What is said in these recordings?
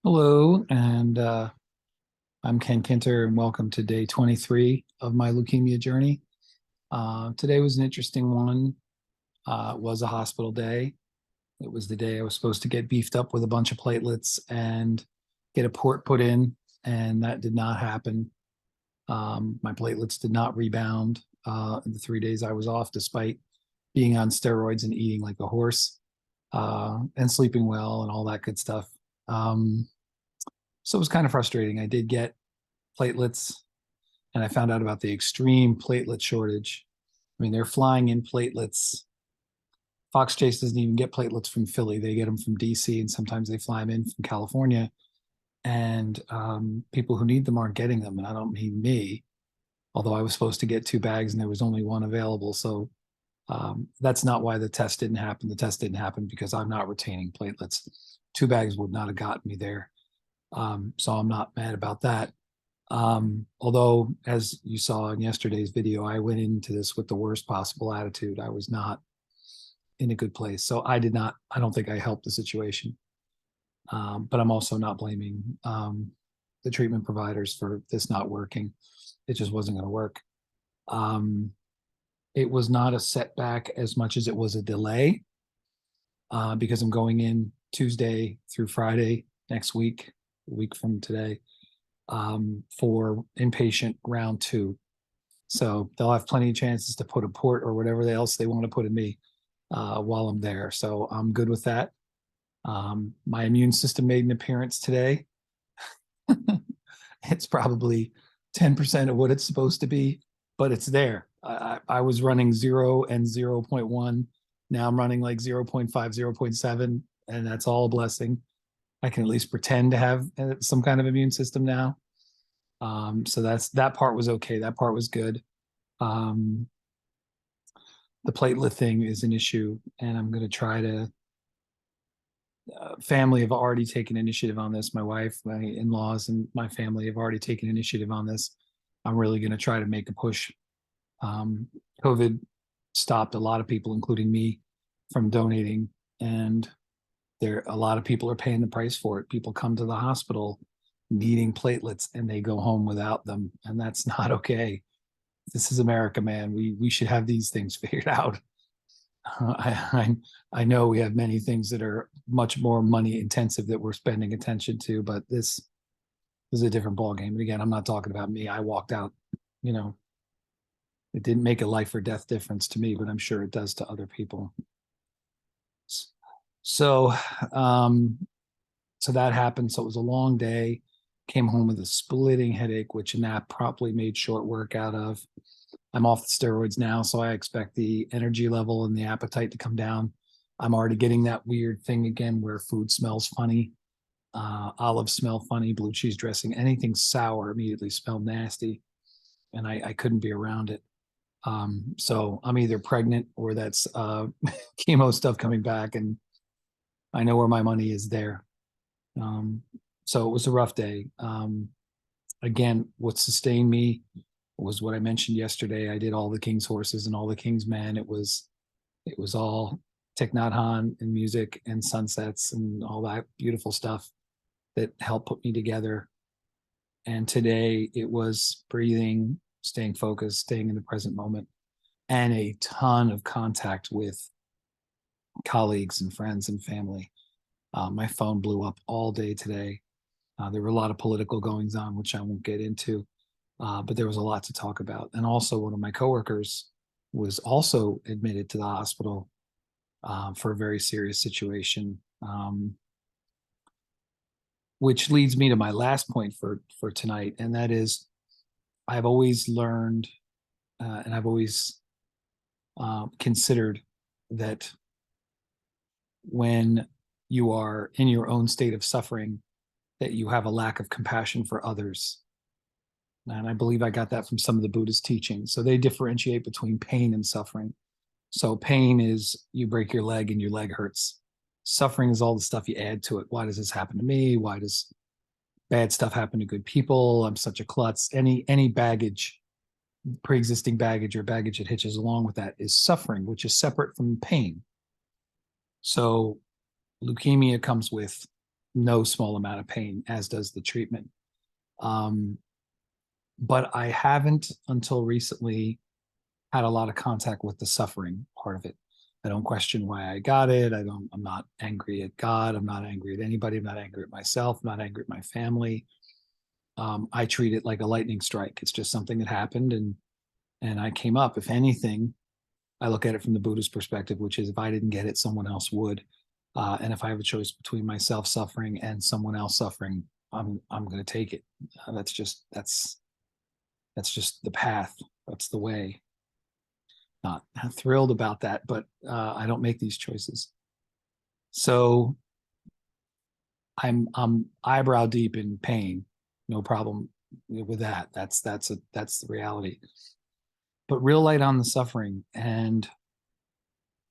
Hello, and I'm Ken Kinter, and welcome to day 23 of my leukemia journey. Today was an interesting one. It was a hospital day. It was the day I was supposed to get beefed up with a bunch of platelets and get a port put in, and that did not happen. My platelets did not rebound in the 3 days I was off, despite being on steroids and eating like a horse and sleeping well and all that good stuff. Um, so it was kind of frustrating. I did get platelets, and I found out about the extreme platelet shortage. I mean, they're flying in platelets. Fox Chase doesn't even get platelets from Philly; they get them from DC, and sometimes they fly them in from California. And people who need them aren't getting them, and I don't mean me. Although I was supposed to get 2 bags, and there was only one available, so that's not why the test didn't happen. The test didn't happen because I'm not retaining platelets. 2 bags would not have gotten me there, so I'm not mad about that. Although, as you saw in yesterday's video, I went into this with the worst possible attitude. I was not in a good place. So I don't think I helped the situation. But I'm also not blaming the treatment providers for this not working. It just wasn't going to work. Um, it was not a setback as much as it was a delay because I'm going in Tuesday through Friday next week, a week from today, for inpatient round 2. So they'll have plenty of chances to put a port or whatever else they want to put in me while I'm there. So I'm good with that. My immune system made an appearance today. It's probably 10% of what it's supposed to be, but it's there. I was running 0 and 0.1. Now I'm running like 0.5, 0.7, and that's all a blessing. I can at least pretend to have some kind of immune system now. So that part was okay. That part was good. Um, the platelet thing is an issue, and I'm going to try to. Family have already taken initiative on this. My wife, my in-laws, and my family have already taken initiative on this. I'm really going to try to make a push. Um, COVID stopped a lot of people, including me, from donating, and a lot of people are paying the price for it. People come to the hospital needing platelets, and they go home without them, and that's not okay. This is America, man. We should have these things figured out. I know we have many things that are much more money intensive that we're spending attention to, but this is a different ballgame. And again, I'm not talking about me. I walked out, you know, it didn't make a life or death difference to me, but I'm sure it does to other people. So, um, so that happened. So it was a long day. Came home with a splitting headache, which a nap promptly made short work out of. I'm off the steroids now, so I expect the energy level and the appetite to come down. I'm already getting that weird thing again where food smells funny. Olives smell funny, blue cheese dressing, anything sour immediately smell nasty, and I couldn't be around it. So I'm either pregnant or that's chemo stuff coming back, and I know where my money is there. Um, so it was a rough day. Again, what sustained me was what I mentioned yesterday. I did all the King's horses and all the King's men. It was all Thich Nhat Hanh and music and sunsets and all that beautiful stuff that helped put me together. And today it was breathing, staying focused, staying in the present moment, and a ton of contact with colleagues and friends and family. My phone blew up all day today. There were a lot of political goings on, which I won't get into, but there was a lot to talk about. And also, one of my coworkers was also admitted to the hospital for a very serious situation, which leads me to my last point for tonight, and that is, I've always learned, and I've always considered that when you are in your own state of suffering, that you have a lack of compassion for others. And I believe I got that from some of the Buddhist teachings. So they differentiate between pain and suffering. So pain is you break your leg and your leg hurts. Suffering is all the stuff you add to it. Why does this happen to me? Why does bad stuff happen to good people? I'm such a klutz. Any baggage, pre-existing baggage or baggage that hitches along with that is suffering, which is separate from pain. So Leukemia comes with no small amount of pain, as does the treatment. Um, but I haven't until recently had a lot of contact with the suffering part of it. I don't question why I got it. I'm not angry at God. I'm not angry at anybody. I'm not angry at myself. I'm not angry at my family. I treat it like a lightning strike. It's just something that happened, and I came up. If anything, I look at it from the Buddhist perspective, which is if I didn't get it, someone else would. And if I have a choice between myself suffering and someone else suffering, I'm going to take it. That's just the path. That's the way. Not thrilled about that, but I don't make these choices. So I'm eyebrow deep in pain. No problem with that. That's the reality. But real light on the suffering. And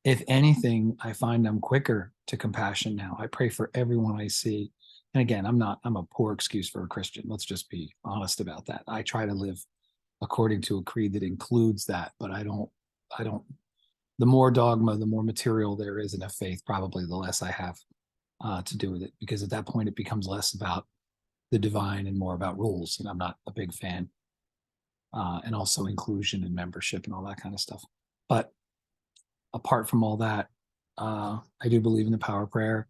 if anything, I find I'm quicker to compassion now. I pray for everyone I see. And again, I'm a poor excuse for a Christian. Let's just be honest about that. I try to live according to a creed that includes that, but I don't, the more dogma, the more material there is in a faith, probably the less I have to do with it, because at that point it becomes less about the divine and more about rules. And I'm not a big fan. And also inclusion and membership and all that kind of stuff. But apart from all that, I do believe in the power of prayer.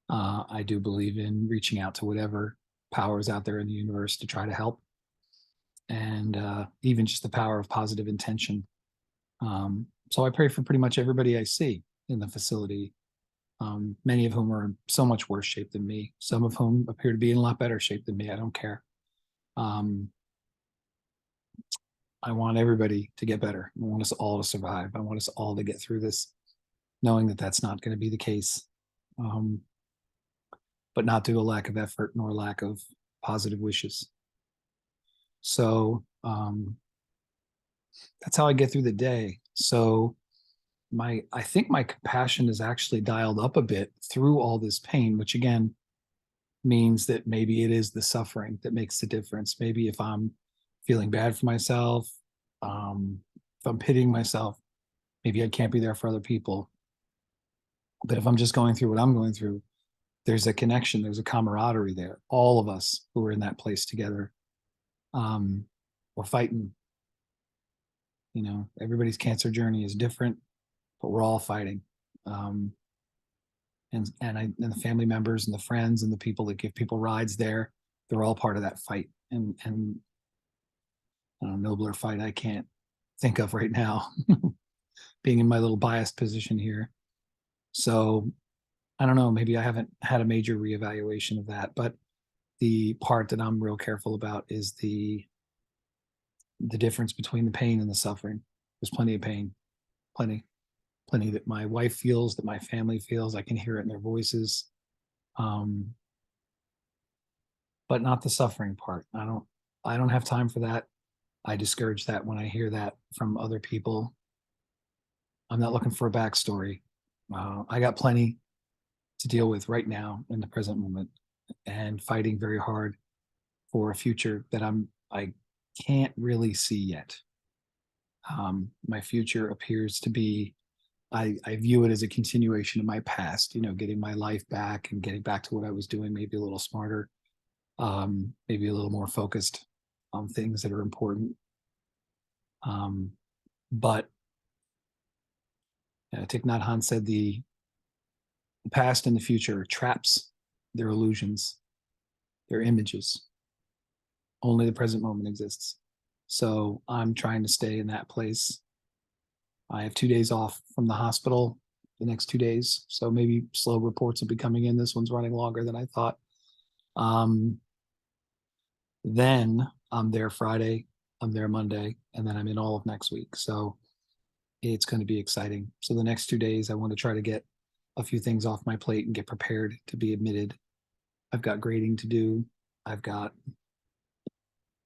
I do believe in reaching out to whatever power is out there in the universe to try to help. And even just the power of positive intention. So I pray for pretty much everybody I see in the facility, many of whom are in so much worse shape than me, some of whom appear to be in a lot better shape than me. I don't care. I want everybody to get better. I want us all to survive. I want us all to get through this, knowing that that's not going to be the case, but not due to a lack of effort nor lack of positive wishes. So that's how I get through the day. So I think my compassion is actually dialed up a bit through all this pain, which again means that maybe it is the suffering that makes the difference. Maybe if I'm feeling bad for myself, if I'm pitying myself, maybe I can't be there for other people. But if I'm just going through what I'm going through, there's a connection, there's a camaraderie there. All of us who are in that place together, we're fighting. You know, everybody's cancer journey is different, but we're all fighting. And the family members and the friends and the people that give people rides there, they're all part of that fight. And a nobler fight I can't think of right now, being in my little biased position here. So I don't know, maybe I haven't had a major reevaluation of that, but the part that I'm real careful about is the difference between the pain and the suffering. There's plenty of pain, plenty, plenty that my wife feels, that my family feels. I can hear it in their voices, but not the suffering part. I don't have time for that. I discourage that when I hear that from other people. I'm not looking for a backstory. I got plenty to deal with right now in the present moment, and fighting very hard for a future that I can't really see yet. My future appears to be, I view it as a continuation of my past, you know, getting my life back and getting back to what I was doing, maybe a little smarter, maybe a little more focused on things that are important. But Thich Nhat Hanh said the past and the future are traps, they're illusions, they're images. Only the present moment exists. So I'm trying to stay in that place. I have 2 days off from the hospital the next 2 days. So maybe slow reports will be coming in. This one's running longer than I thought. Then I'm there Friday, I'm there Monday, and then I'm in all of next week. So it's going to be exciting. So the next 2 days, I want to try to get a few things off my plate and get prepared to be admitted. I've got grading to do. I've got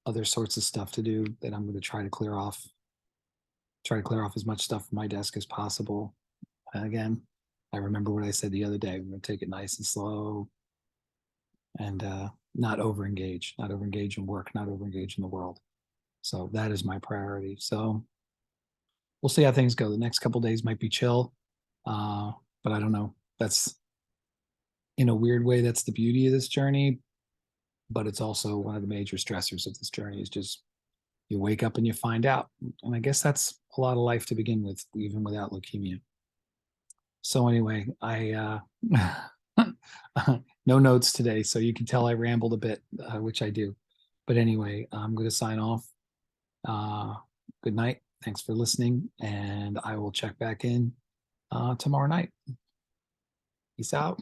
other sorts of stuff to do that I'm going to try to clear off. Try to clear off as much stuff from my desk as possible. And again, I remember what I said the other day. We're going to take it nice and slow, and not overengage, not overengage in work, not overengage in the world. So that is my priority. So we'll see how things go. The next couple days might be chill, but I don't know. in a weird way, that's the beauty of this journey, but it's also one of the major stressors of this journey is just you wake up and you find out. And I guess that's a lot of life to begin with, even without leukemia. So anyway, I no notes today, so you can tell I rambled a bit, which I do. But anyway, I'm going to sign off. Good night. Thanks for listening, and I will check back in tomorrow night. Peace out.